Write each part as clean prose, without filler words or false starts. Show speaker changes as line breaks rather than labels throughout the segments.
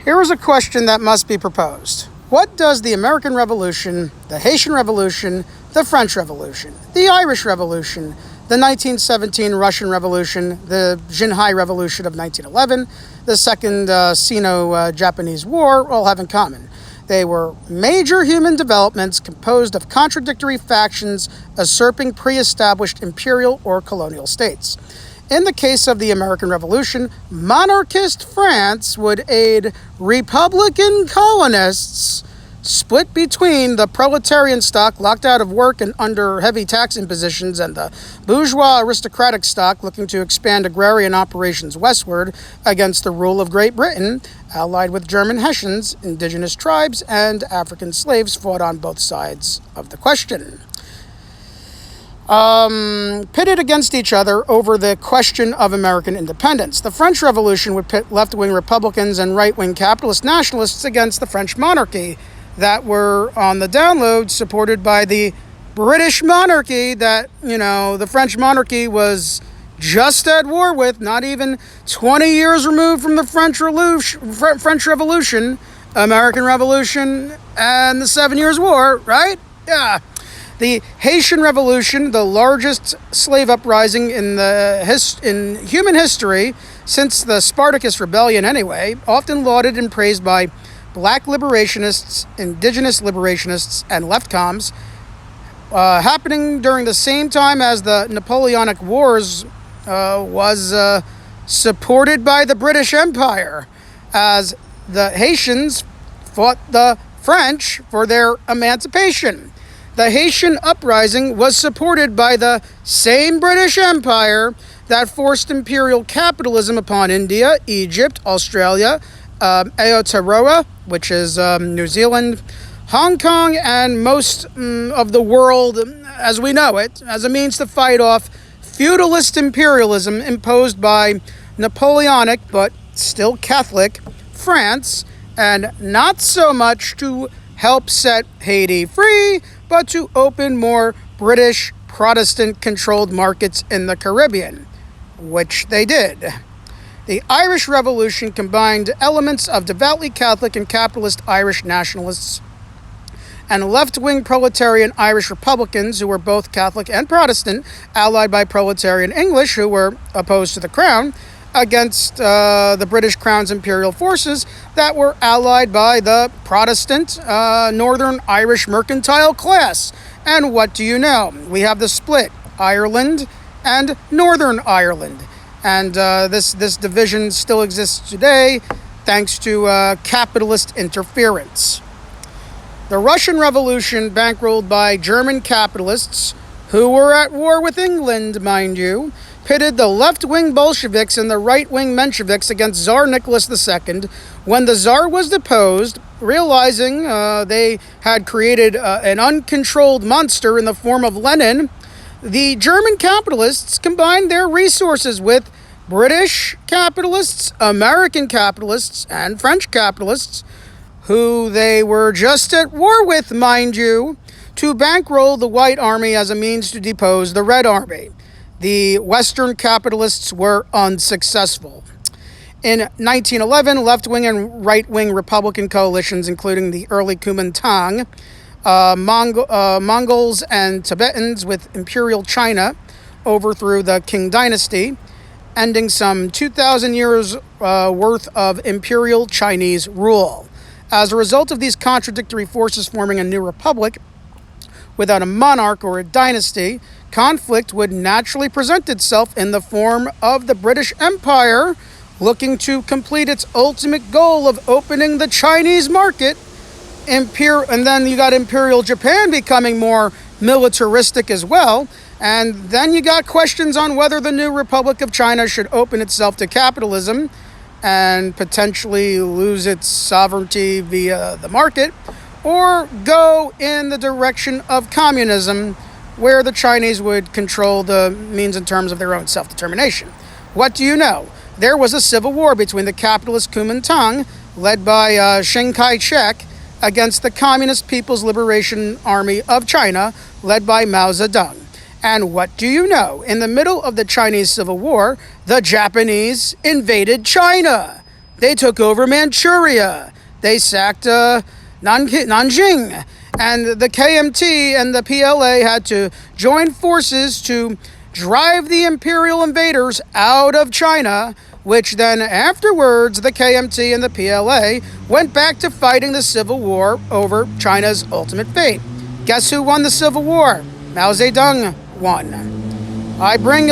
Here is a question that must be proposed. What does the American Revolution, the Haitian Revolution, the French Revolution, the Irish Revolution, the 1917 Russian Revolution, the Xinhai Revolution of 1911, the Second Sino-Japanese War all have in common? They were major human developments composed of contradictory factions usurping pre-established imperial or colonial states. In the case of the American Revolution, monarchist France would aid Republican colonists split between the proletarian stock locked out of work and under heavy tax impositions and the bourgeois aristocratic stock looking to expand agrarian operations westward against the rule of Great Britain, allied with German Hessians, indigenous tribes, and African slaves fought on both sides of the question. Pitted against each other over the question of American independence. The French Revolution would pit left-wing Republicans and right-wing capitalist nationalists against the French monarchy that were on the download supported by the British monarchy that, the French monarchy was just at war with, not even 20 years removed from the French Revolution, American Revolution, and the 7 Years' War, right? Yeah. The Haitian Revolution, the largest slave uprising in human history since the Spartacus Rebellion anyway, often lauded and praised by black liberationists, indigenous liberationists, and left comms, happening during the same time as the Napoleonic Wars was supported by the British Empire, as the Haitians fought the French for their emancipation. The Haitian uprising was supported by the same British Empire that forced imperial capitalism upon India, Egypt, Australia, Aotearoa, which is New Zealand, Hong Kong, and most of the world as we know it, as a means to fight off feudalist imperialism imposed by Napoleonic, but still Catholic, France, and not so much to help set Haiti free, but to open more British Protestant-controlled markets in the Caribbean, which they did. The Irish Revolution combined elements of devoutly Catholic and capitalist Irish nationalists and left-wing proletarian Irish Republicans who were both Catholic and Protestant, allied by proletarian English who were opposed to the Crown, against the British Crown's imperial forces that were allied by the Protestant Northern Irish mercantile class. And what do you know? We have the split, Ireland and Northern Ireland. And this division still exists today thanks to capitalist interference. The Russian Revolution, bankrolled by German capitalists, who were at war with England, mind you, pitted the left-wing Bolsheviks and the right-wing Mensheviks against Tsar Nicholas II. When the Tsar was deposed, realizing they had created an uncontrolled monster in the form of Lenin, the German capitalists combined their resources with British capitalists, American capitalists, and French capitalists, who they were just at war with, mind you, to bankroll the White Army as a means to depose the Red Army. The Western capitalists were unsuccessful. In 1911, left-wing and right-wing Republican coalitions, including the early Kuomintang, Mongols and Tibetans with Imperial China, overthrew the Qing dynasty, ending some 2,000 years worth of Imperial Chinese rule. As a result of these contradictory forces forming a new republic, without a monarch or a dynasty, conflict would naturally present itself in the form of the British Empire looking to complete its ultimate goal of opening the Chinese market. And then you got Imperial Japan becoming more militaristic as well. And then you got questions on whether the new Republic of China should open itself to capitalism and potentially lose its sovereignty via the market, or go in the direction of communism, where the Chinese would control the means and terms of their own self-determination. What do you know? There was a civil war between the capitalist Kuomintang, led by Chiang Kai-shek, against the Communist People's Liberation Army of China, led by Mao Zedong. And what do you know? In the middle of the Chinese Civil War, the Japanese invaded China. They took over Manchuria. They sacked Nanjing. And the KMT and the PLA had to join forces to drive the imperial invaders out of China, which then afterwards the KMT and the PLA went back to fighting the Civil War over China's ultimate fate. Guess who won the Civil War? Mao Zedong won. I bring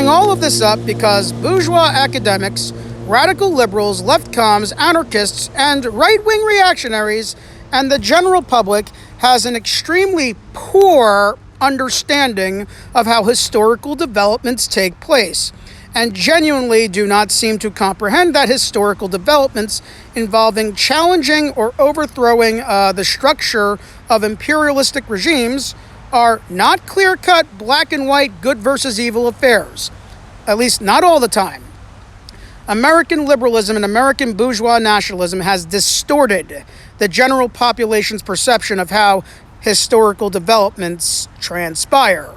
all of this up because bourgeois academics, radical liberals, left comms, anarchists, and right-wing reactionaries, and the general public has an extremely poor understanding of how historical developments take place, and genuinely do not seem to comprehend that historical developments involving challenging or overthrowing the structure of imperialistic regimes are not clear-cut, black and white, good versus evil affairs. At least not all the time. American liberalism and American bourgeois nationalism has distorted the general population's perception of how historical developments transpire.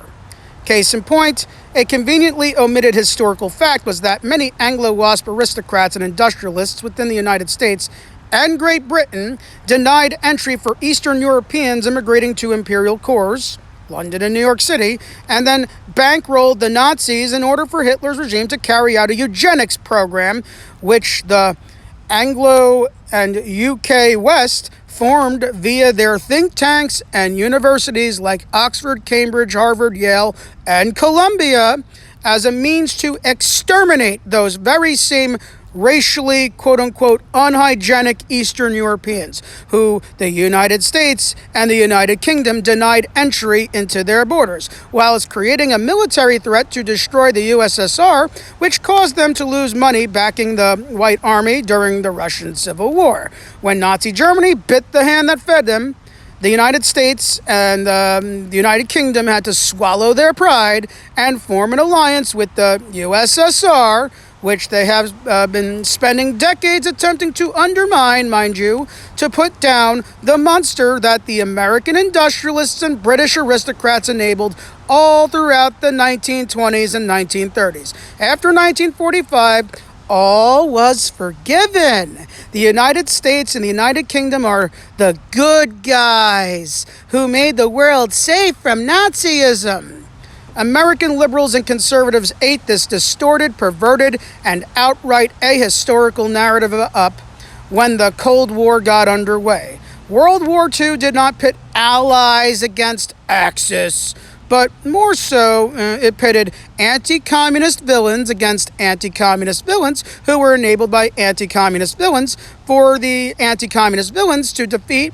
Case in point, a conveniently omitted historical fact was that many Anglo-WASP aristocrats and industrialists within the United States and Great Britain denied entry for Eastern Europeans immigrating to imperial cores, London and New York City, and then bankrolled the Nazis in order for Hitler's regime to carry out a eugenics program, which the Anglo and UK West formed via their think tanks and universities like Oxford, Cambridge, Harvard, Yale, and Columbia as a means to exterminate those very same racially, quote-unquote, unhygienic Eastern Europeans who the United States and the United Kingdom denied entry into their borders, whilst creating a military threat to destroy the USSR, which caused them to lose money backing the White Army during the Russian Civil War. When Nazi Germany bit the hand that fed them, the United States and the United Kingdom had to swallow their pride and form an alliance with the USSR, which they have been spending decades attempting to undermine, mind you, to put down the monster that the American industrialists and British aristocrats enabled all throughout the 1920s and 1930s. After 1945, all was forgiven. The United States and the United Kingdom are the good guys who made the world safe from Nazism. American liberals and conservatives ate this distorted, perverted, and outright ahistorical narrative up when the Cold War got underway. World War II did not pit allies against Axis, but more so, it pitted anti-communist villains against anti-communist villains who were enabled by anti-communist villains for the anti-communist villains to defeat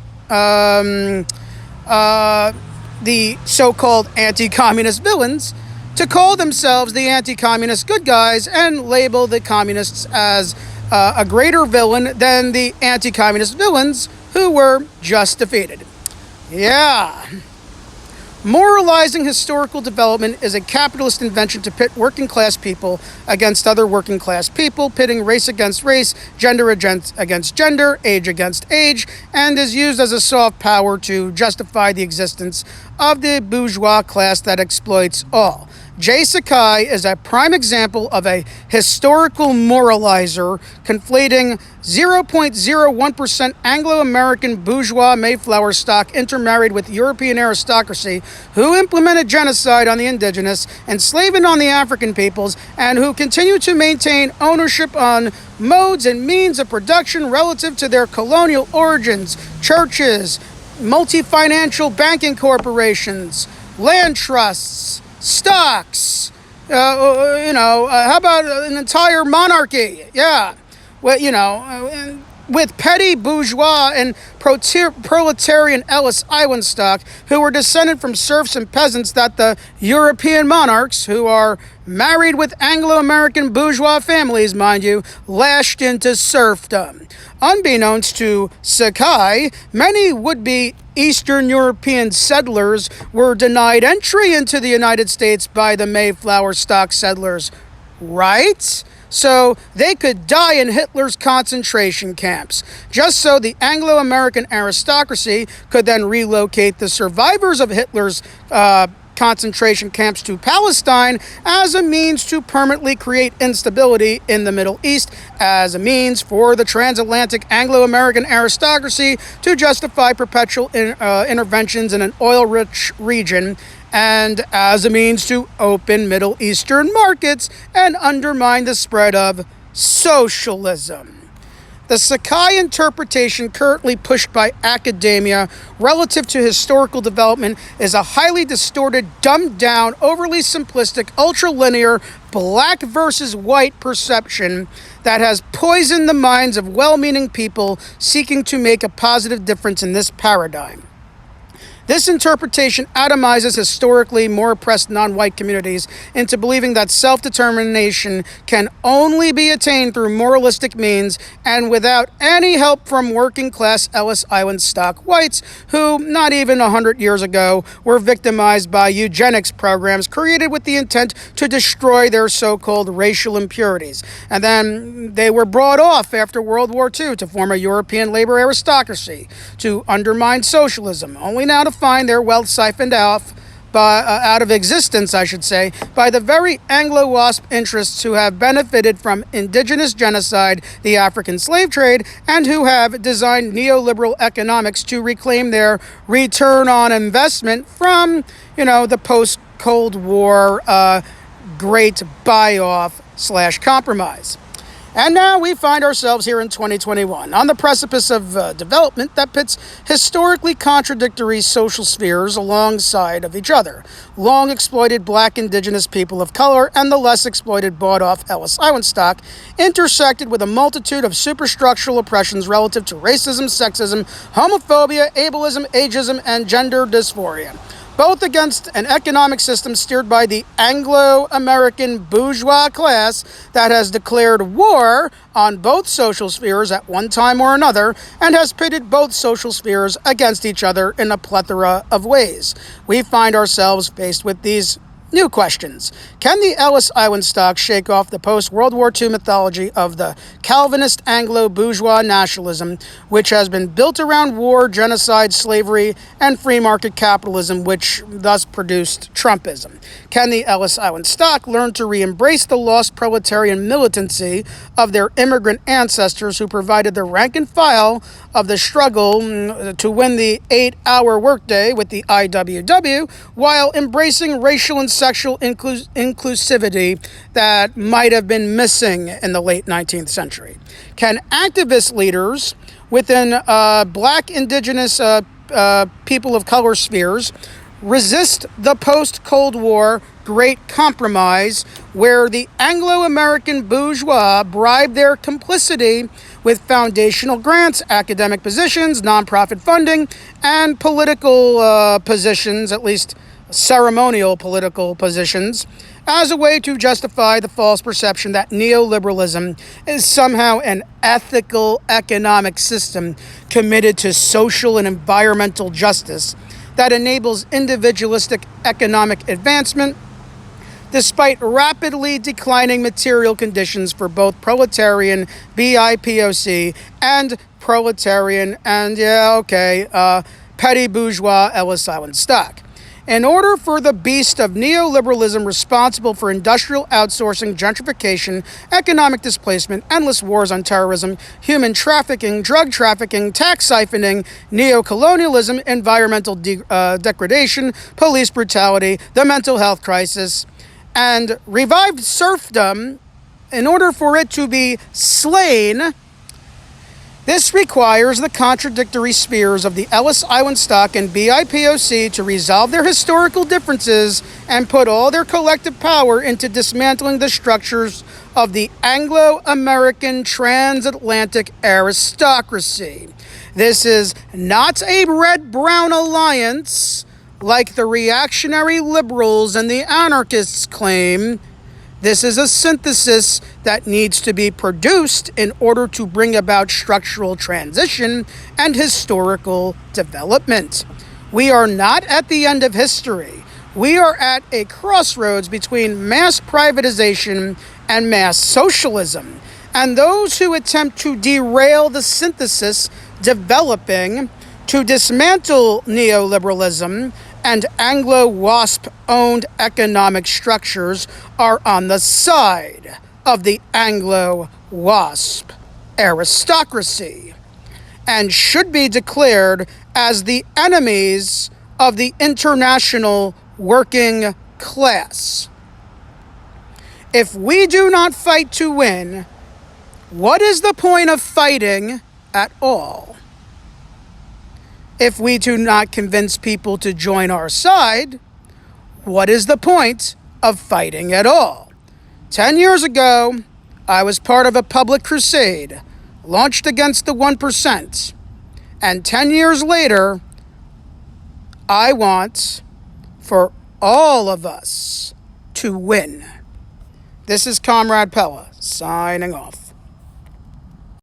the so-called anti-communist villains to call themselves the anti-communist good guys and label the communists as a greater villain than the anti-communist villains who were just defeated. Yeah. Moralizing historical development is a capitalist invention to pit working class people against other working class people, pitting race against race, gender against gender, age against age, and is used as a soft power to justify the existence of the bourgeois class that exploits all. Jay Sakai is a prime example of a historical moralizer conflating 0.01% Anglo-American bourgeois Mayflower stock intermarried with European aristocracy who implemented genocide on the indigenous, enslavement on the African peoples, and who continue to maintain ownership on modes and means of production relative to their colonial origins, churches, multi-financial banking corporations, land trusts, stocks, how about an entire monarchy? Yeah. Well, with petty bourgeois and proletarian Ellis Island stock who were descended from serfs and peasants that the European monarchs, who are married with Anglo-American bourgeois families, mind you, lashed into serfdom. Unbeknownst to Sakai, many would-be Eastern European settlers were denied entry into the United States by the Mayflower stock settlers, right? So they could die in Hitler's concentration camps, just so the Anglo-American aristocracy could then relocate the survivors of Hitler's concentration camps to Palestine as a means to permanently create instability in the Middle East, as a means for the transatlantic Anglo-American aristocracy to justify perpetual interventions in an oil-rich region, and as a means to open Middle Eastern markets and undermine the spread of socialism. The Sakai interpretation currently pushed by academia relative to historical development is a highly distorted, dumbed down, overly simplistic, ultralinear, black versus white perception that has poisoned the minds of well-meaning people seeking to make a positive difference in this paradigm. This interpretation atomizes historically more oppressed non-white communities into believing that self-determination can only be attained through moralistic means and without any help from working-class Ellis Island stock whites who, not even 100 years ago, were victimized by eugenics programs created with the intent to destroy their so-called racial impurities. And then they were brought off after World War II to form a European labor aristocracy to undermine socialism, only now to find their wealth siphoned out of existence, by the very Anglo-Wasp interests who have benefited from indigenous genocide, the African slave trade, and who have designed neoliberal economics to reclaim their return on investment from, the post-Cold War great buy-off / compromise. And now we find ourselves here in 2021 on the precipice of development that pits historically contradictory social spheres alongside of each other. Long exploited black indigenous people of color and the less exploited bought-off Ellis Island stock intersected with a multitude of superstructural oppressions relative to racism, sexism, homophobia, ableism, ageism, and gender dysphoria, both against an economic system steered by the Anglo-American bourgeois class that has declared war on both social spheres at one time or another and has pitted both social spheres against each other in a plethora of ways. We find ourselves faced with these new questions. Can the Ellis Island stock shake off the post-World War II mythology of the Calvinist Anglo-bourgeois nationalism, which has been built around war, genocide, slavery, and free market capitalism, which thus produced Trumpism? Can the Ellis Island stock learn to re-embrace the lost proletarian militancy of their immigrant ancestors who provided the rank and file of the struggle to win the 8-hour workday with the IWW, while embracing racial and sexual inclusivity that might have been missing in the late 19th century? Can activist leaders within black, indigenous people of color spheres resist the post-Cold War Great Compromise, where the Anglo-American bourgeois bribed their complicity with foundational grants, academic positions, nonprofit funding, and political positions, at least ceremonial political positions, as a way to justify the false perception that neoliberalism is somehow an ethical economic system committed to social and environmental justice that enables individualistic economic advancement despite rapidly declining material conditions for both proletarian BIPOC and proletarian and, petty bourgeois Ellis Island stock. In order for the beast of neoliberalism responsible for industrial outsourcing, gentrification, economic displacement, endless wars on terrorism, human trafficking, drug trafficking, tax siphoning, neocolonialism, environmental degradation, police brutality, the mental health crisis, and revived serfdom, in order for it to be slain, this requires the contradictory spheres of the Ellis Island stock and BIPOC to resolve their historical differences and put all their collective power into dismantling the structures of the Anglo-American transatlantic aristocracy. This is not a red-brown alliance like the reactionary liberals and the anarchists claim. This is a synthesis that needs to be produced in order to bring about structural transition and historical development. We are not at the end of history. We are at a crossroads between mass privatization and mass socialism. And those who attempt to derail the synthesis developing to dismantle neoliberalism and Anglo-WASP-owned economic structures are on the side of the Anglo-WASP aristocracy and should be declared as the enemies of the international working class. If we do not fight to win, what is the point of fighting at all? If we do not convince people to join our side, what is the point of fighting at all? 10 years ago, I was part of a public crusade launched against the 1%. And 10 years later, I want for all of us to win. This is Comrade Pella, signing off.